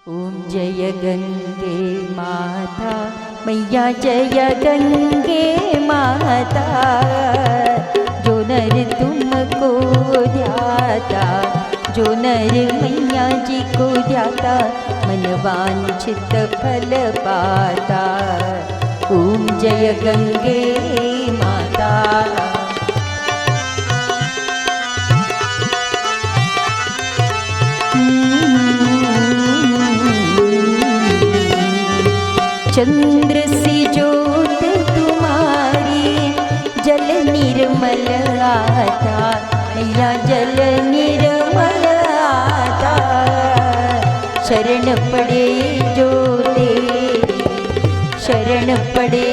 ओम जय गंगे माता मैया जय गंगे माता, जो नर तुमको ध्याता, जो नर मैया जी को ध्याता, मन वांछित फल पाता। ओम जय गंगे माता। चंद्र सी ज्योत तुम्हारी जल निर्मल आता, मैया जल निर्मल आता। शरण पड़े जो तेरी, शरण पड़े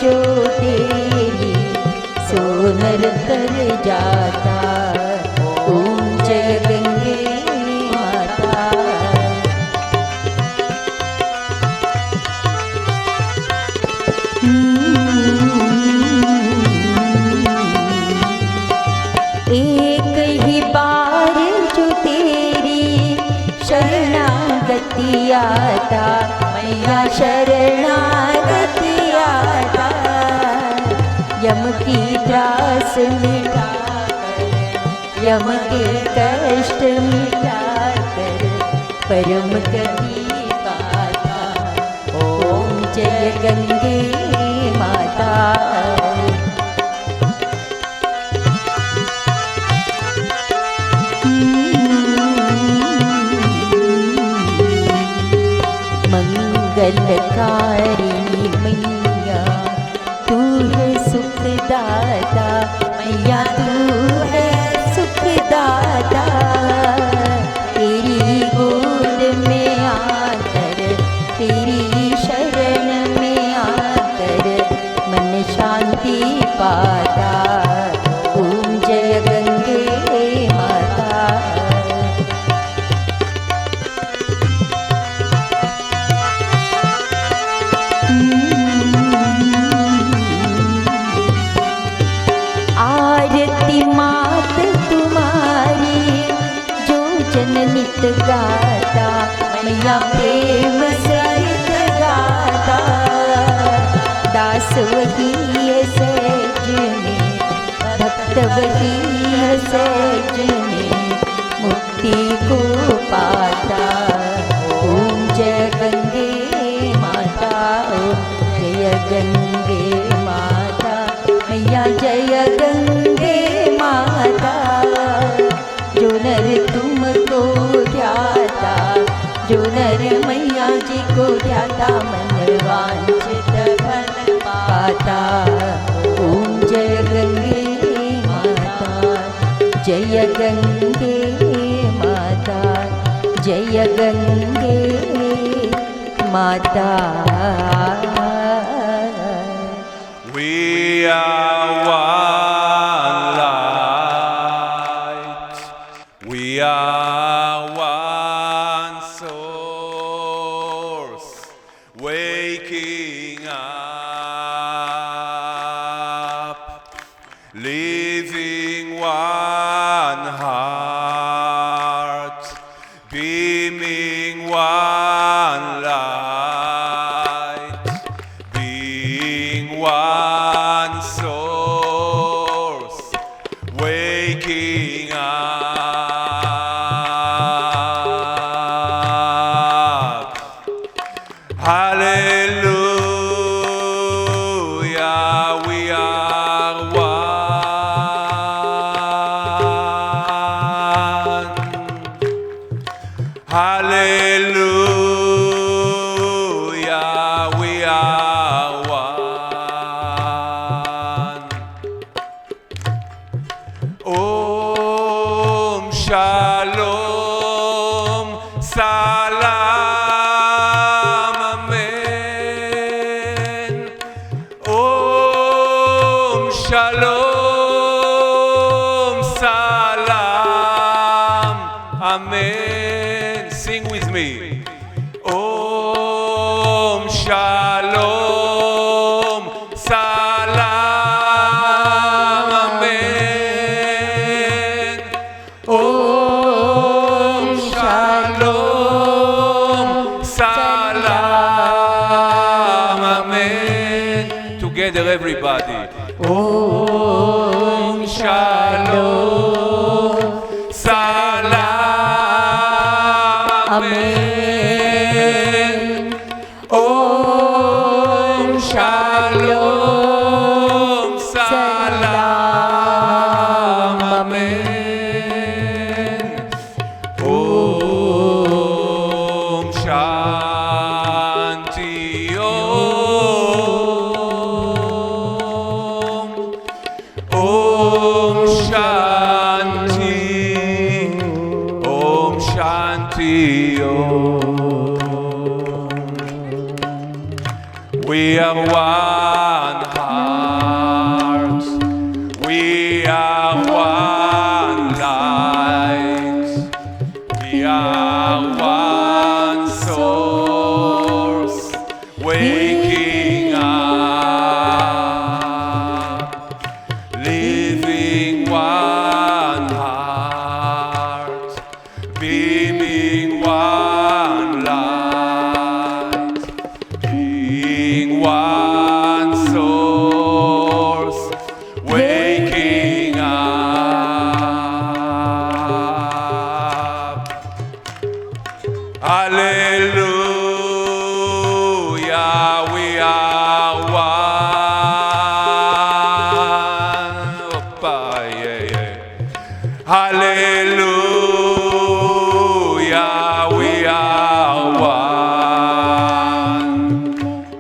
जो तेरी, सो नर तर जाता। ओम जय गंगे माता। एक ही बार जो तेरी शरणागति आता, मैया शरणागति आता। यम की त्रास मिटा कर, यम के कष्ट मिटा कर, परम गति पाता। ओम जय गंगे माता। मंगलकारिणी मैया तू है सुखदाता, मैया तू है सुखदाता। तेरी गोद में आकर, तेरी शरण में आकर, मन शांति पाता। ओम जय गंगे माता। आरती मात तुम्हारी जो जन नित गाता, मैया प्रेम सहित गाता। दास वही है सहज में, भक्त वही है सहज में, मुक्ति को पाता। ओम जय गंगे माता। जय गंगे माता मैया जय गंगे माता। जो नर तुमको ध्याता, जो नर मैया जी को ध्याता, मन वांछित फल पाता। ओम जय गंगे माता। जय गंगे माता। जय गंगे माता। We are one light, we are one source, waking up, living one heart, beaming one light, being one source, waking up. Hallelujah, we are one. Hallelujah, we are one. Om Shalom Salam Amen. Om Shalom Salam Amen. Sing with me. Om Shalom Salam Amen. Om Shalom Om Shalom Salam. Amen. Om Shanti Om. Om Shanti. Om Shanti Om. We are one heart. We are one light. We are one source waking up, living one heart, beaming one light, being one source waking up. Hallelujah, we are one. Oppa, yeah, yeah. Hallelujah, we are one.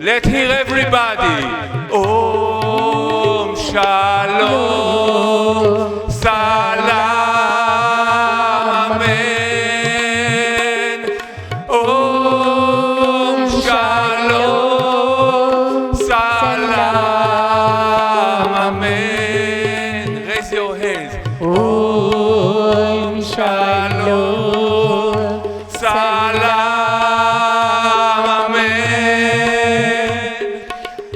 Let's hear everybody. Om Shalom Salam. Amen. Om Shalom Salam. Amen. Raise your hands. Om Shalom Salam. Amen.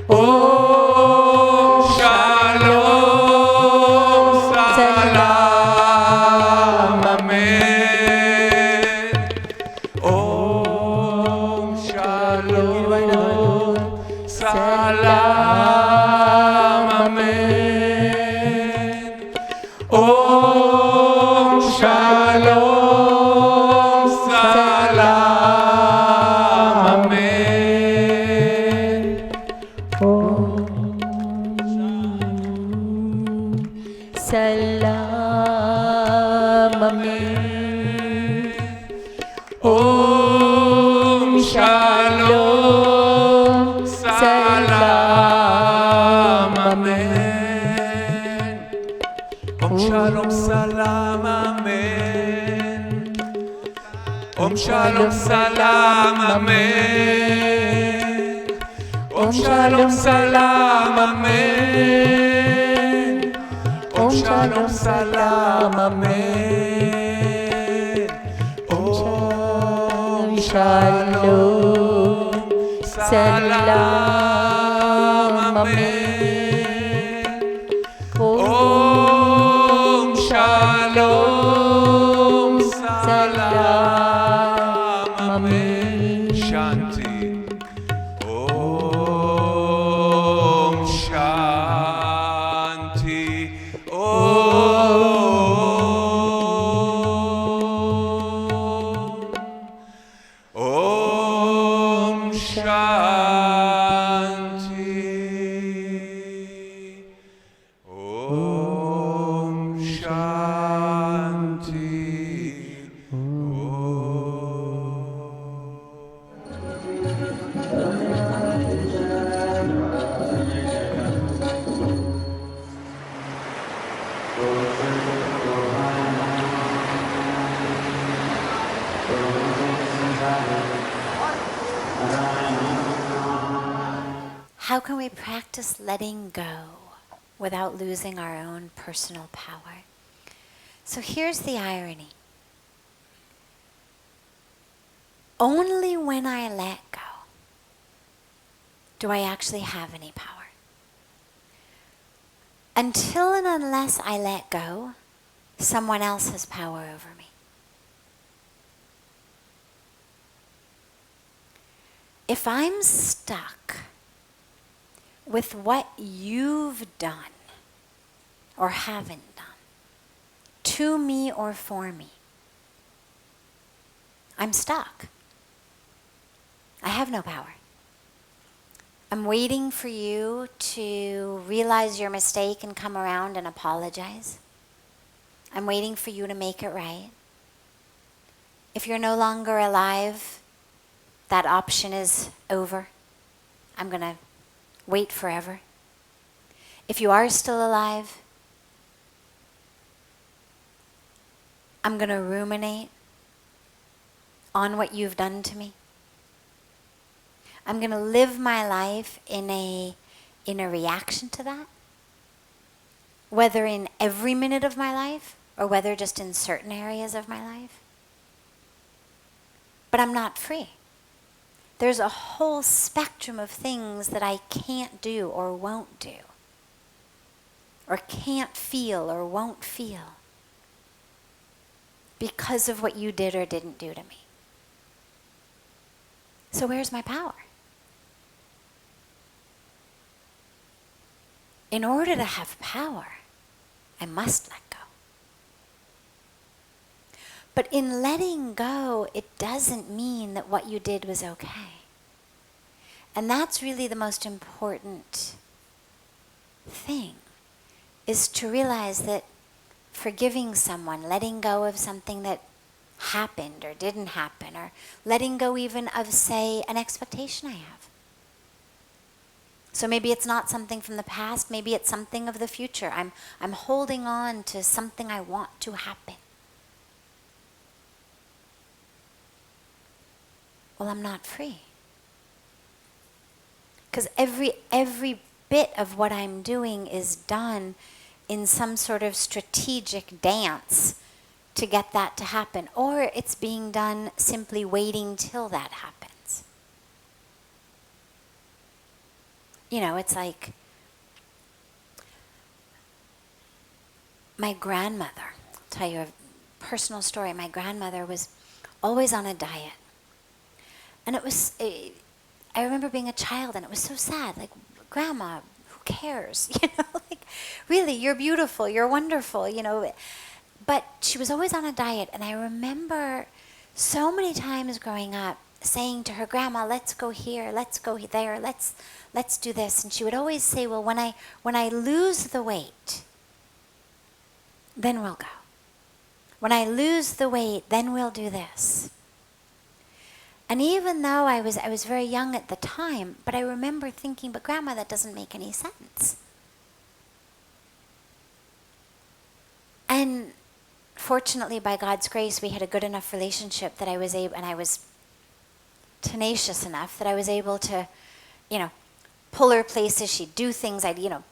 Om Shalom Salam. Amen. Om Shalom Salam. Amen. Om Shalom Salam. Amen. Salam. Amen. Om Shalom Salam. Amen. Om Shalom Salam. Amen. Om Shalom Salam. Amen. Om Shalom Salam. Amen. Om Shalom Salam. Amen. Om Shalom Salam. Amen. Om Shalom Salam. Amen. Shanti. Om Shanti. Om Shanti. Om Shanti. How can we practice letting go without losing our own personal power? So here's the irony. Only when I let go do I actually have any power. Until and unless I let go, someone else has power over me. If I'm stuck with what you've done or haven't done, to me or for me, I'm stuck. I have no power. I'm waiting for you to realize your mistake and come around and apologize. I'm waiting for you to make it right. If you're no longer alive, that option is over. I'm going to wait forever. If you are still alive, I'm going to ruminate on what you've done to me. I'm going to live my life in a reaction to that, whether in every minute of my life or whether just in certain areas of my life. But I'm not free. There's a whole spectrum of things that I can't do or won't do, or can't feel or won't feel because of what you did or didn't do to me. So where's my power? In order to have power, I must let go. But in letting go, it doesn't mean that what you did was okay. And that's really the most important thing, is to realize that forgiving someone, letting go of something that happened or didn't happen, or letting go even of, say, an expectation I have. So maybe it's not something from the past, maybe it's something of the future. I'm holding on to something I want to happen. Well, I'm not free. Because every bit of what I'm doing is done in some sort of strategic dance to get that to happen. Or it's being done simply waiting till that happens. You know, it's like my grandmother. I'll tell you a personal story. My grandmother was always on a diet. And it was, I remember being a child and it was so sad. Like, Grandma, who cares? You know, like, really, you're beautiful, you're wonderful, you know. But she was always on a diet. And I remember so many times growing up saying to her, Grandma, let's go here, let's go there, let's do this. And she would always say, well, when I lose the weight, then we'll go. When I lose the weight, then we'll do this. And even though I was very young at the time, but I remember thinking, but Grandma, that doesn't make any sense. And fortunately, by God's grace, we had a good enough relationship that I was able, and I was tenacious enough that I was able to, you know, pull her places. She'd do things. I'd, you know,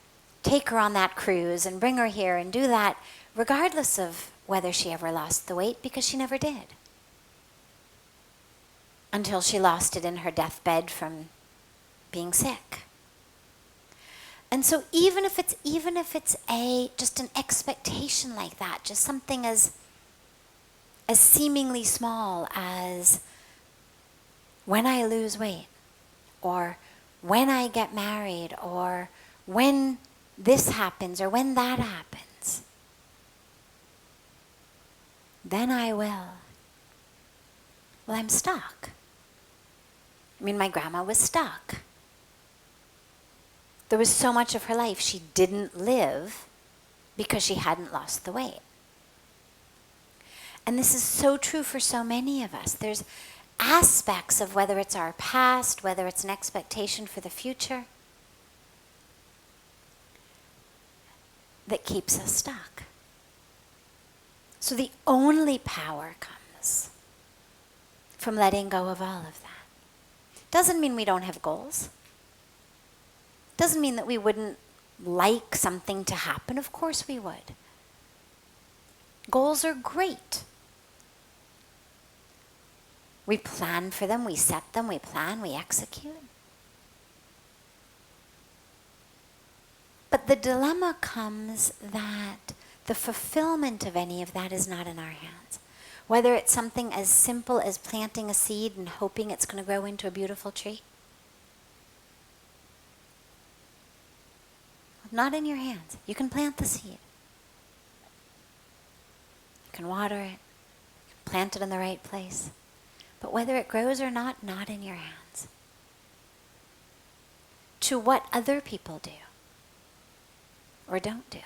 take her on that cruise and bring her here and do that, regardless of whether she ever lost the weight, because she never did. Until she lost it in her deathbed from being sick. And so even if it's just an expectation like that, just something as seemingly small as when I lose weight, or when I get married, or when this happens, or when that happens, then I will. Well, I'm stuck. I mean, my grandma was stuck. There was so much of her life she didn't live because she hadn't lost the weight. And this is so true for so many of us. There's aspects of whether it's our past, whether it's an expectation for the future, that keeps us stuck. So the only power comes from letting go of all of that. Doesn't mean we don't have goals. Doesn't mean that we wouldn't like something to happen. Of course we would. Goals are great. We plan for them, we set them, we plan, we execute. But the dilemma comes that the fulfillment of any of that is not in our hands. Whether it's something as simple as planting a seed and hoping it's going to grow into a beautiful tree. Not in your hands. You can plant the seed. You can water it. You can plant it in the right place. But whether it grows or not in your hands. To what other people do or don't do.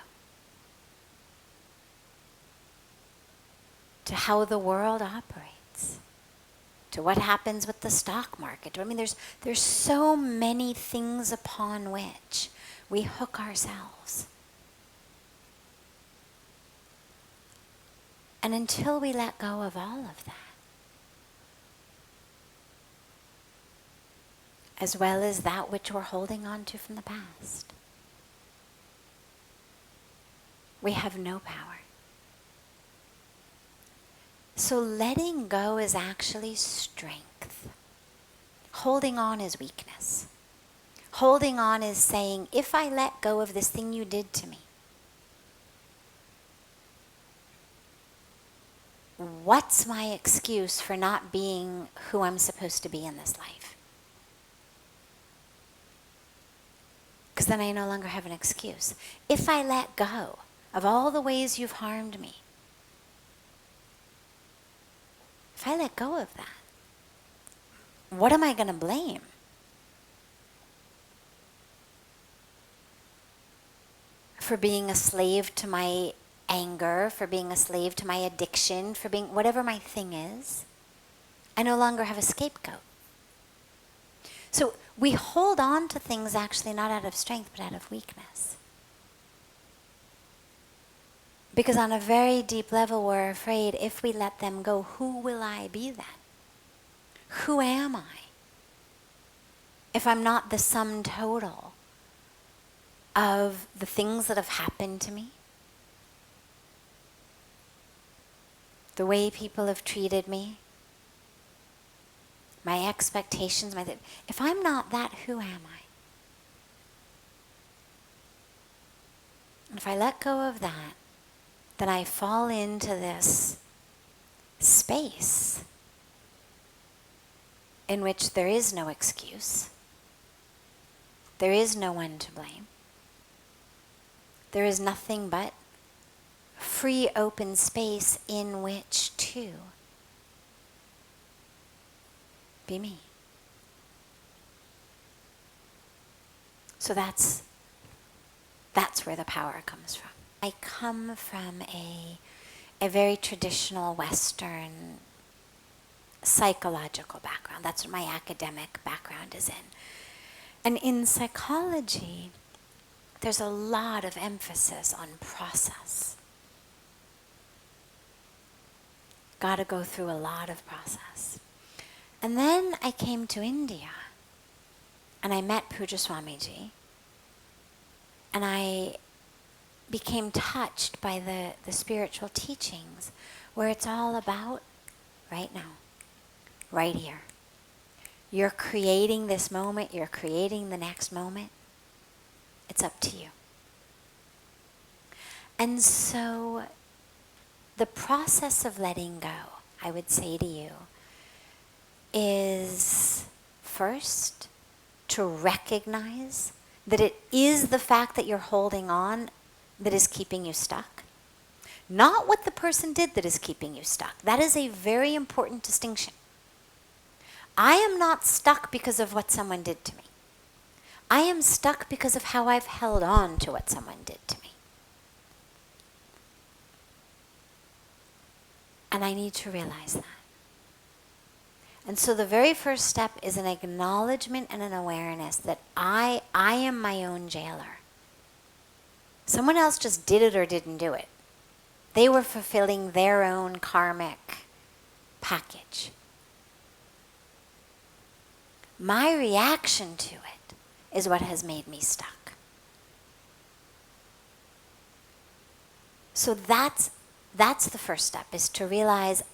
To how the world operates. To what happens with the stock market. I mean, there's so many things upon which we hook ourselves. And until we let go of all of that, as well as that which we're holding on to from the past, we have no power. So letting go is actually strength. Holding on is weakness. Holding on is saying, if I let go of this thing you did to me, what's my excuse for not being who I'm supposed to be in this life? Because then I no longer have an excuse. If I let go of all the ways you've harmed me, if I let go of that, what am I going to blame? For being a slave to my anger, for being a slave to my addiction, for being whatever my thing is. I no longer have a scapegoat. So we hold on to things actually not out of strength, but out of weakness. Because on a very deep level, we're afraid if we let them go, who will I be then? Who am I? If I'm not the sum total of the things that have happened to me, the way people have treated me, my expectations, if I'm not that, who am I? And if I let go of that, then I fall into this space in which there is no excuse. There is no one to blame. There is nothing but free, open space in which to be me. So that's where the power comes from. I come from a very traditional Western psychological background. That's what my academic background is in. And in psychology, there's a lot of emphasis on process. Got to go through a lot of process. And then I came to India, and I met Pujya Swamiji, and I became touched by the spiritual teachings, where it's all about right now, right here. You're creating this moment, you're creating the next moment. It's up to you. And so the process of letting go, I would say to you, is first to recognize that it is the fact that you're holding on that is keeping you stuck. Not what the person did that is keeping you stuck. That is a very important distinction. I am not stuck because of what someone did to me. I am stuck because of how I've held on to what someone did to me. And I need to realize that. And so the very first step is an acknowledgement and an awareness that I am my own jailer. Someone else just did it or didn't do it. They were fulfilling their own karmic package. My reaction to it is what has made me stuck. So that's the first step, is to realize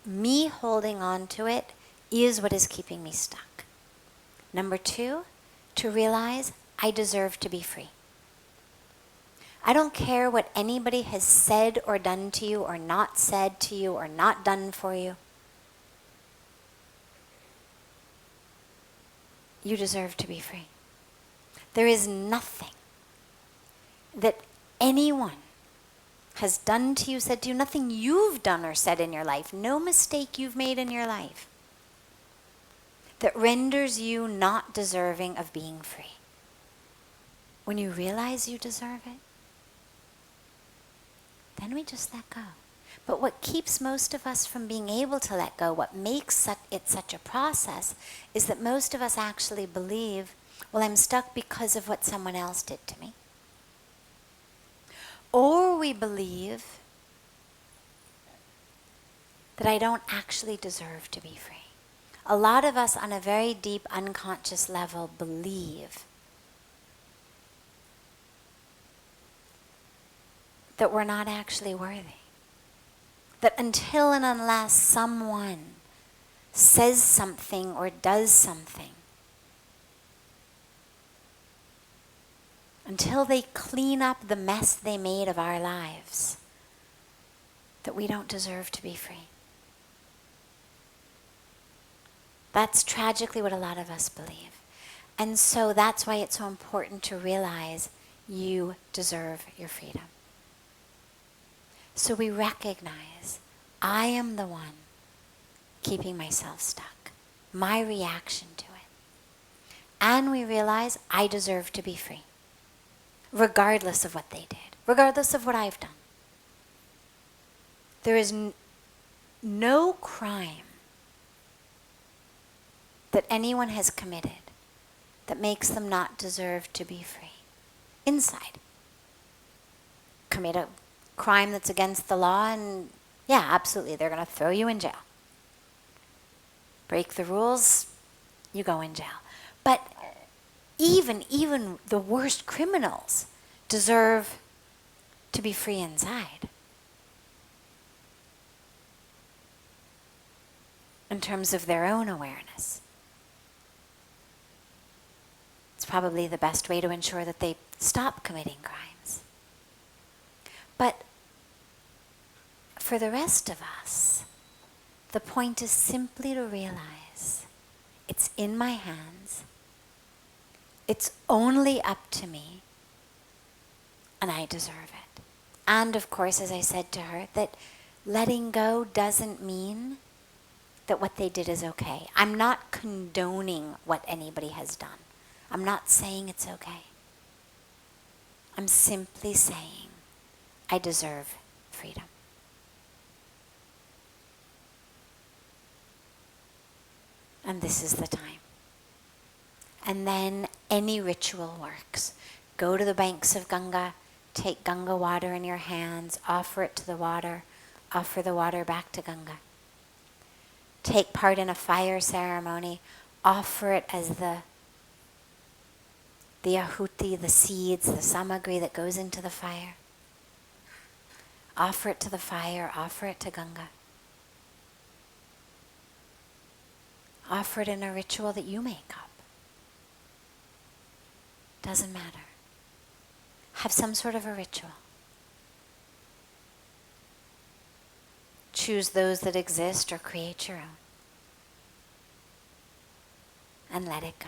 me holding on to it is what is keeping me stuck. Number 2, to realize I deserve to be free. I don't care what anybody has said or done to you or not said to you or not done for you. You deserve to be free. There is nothing that anyone has done to you, said to you, nothing you've done or said in your life, no mistake you've made in your life that renders you not deserving of being free. When you realize you deserve it, then we just let go. But what keeps most of us from being able to let go, what makes it such a process, is that most of us actually believe, well, I'm stuck because of what someone else did to me. Or we believe that I don't actually deserve to be free. A lot of us on a very deep unconscious level believe that we're not actually worthy. That until and unless someone says something or does something, until they clean up the mess they made of our lives, that we don't deserve to be free. That's tragically what a lot of us believe. And so that's why it's so important to realize you deserve your freedom. So we recognize, I am the one keeping myself stuck, my reaction to it. And we realize I deserve to be free, regardless of what they did, regardless of what I've done. There is no crime that anyone has committed that makes them not deserve to be free. Inside. Commit a crime that's against the law and yeah, absolutely, they're going to throw you in jail. Break the rules, you go in jail. But even the worst criminals deserve to be free inside. In terms of their own awareness. It's probably the best way to ensure that they stop committing crimes. But for the rest of us, the point is simply to realize it's in my hands, it's only up to me, and I deserve it. And of course, as I said to her, that letting go doesn't mean that what they did is okay. I'm not condoning what anybody has done. I'm not saying it's okay. I'm simply saying I deserve freedom. And this is the time. And then any ritual works. Go to the banks of Ganga, take Ganga water in your hands, offer it to the water, offer the water back to Ganga. Take part in a fire ceremony, offer it as the ahuti, the seeds, the samagri that goes into the fire. Offer it to the fire, offer it to Ganga. Offer it in a ritual that you make up. Doesn't matter. Have some sort of a ritual. Choose those that exist or create your own. And let it go.